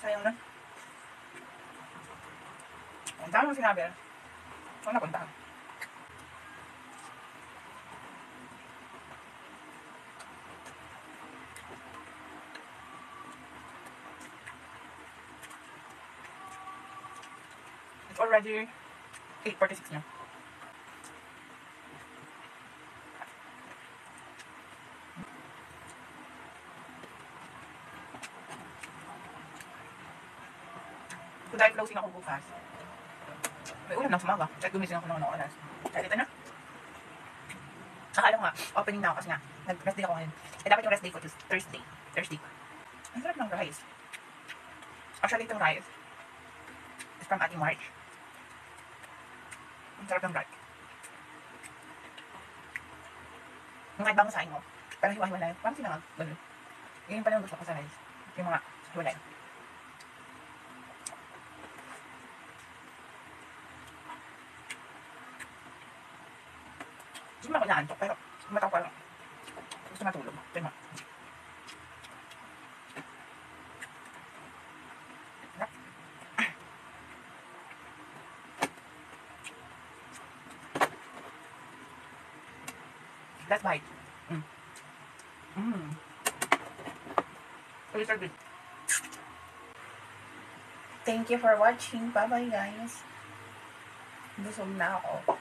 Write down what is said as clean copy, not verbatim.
Sayang na. Ang dami mong sinabi. Saan napunta? It's already 8:46 na. So dahil closing ako bukas, may ulam lang sumaga. Kahit gumising ako ng ano oras. Kahit ito na. Akala ko nga, opening na ako kasi nga, nag-rest day ako ngayon. Eh dapat yung rest day ko is Thursday. Ang sarap ng rice. Actually itong rice is from Ate March. Ang sarap ng rice. Yung kahit bang saing mo, parang hiwa-hiwalay. Parang sinangag. Ganun. Yun pala yung gusto ko sa rice. Yung mga hiwalay. Gusto mo ako naantok, pero mataw pa lang. Gusto matulog. Tingnan. Last bite. Really. Thank you for watching. Bye-bye guys. Busog na ako.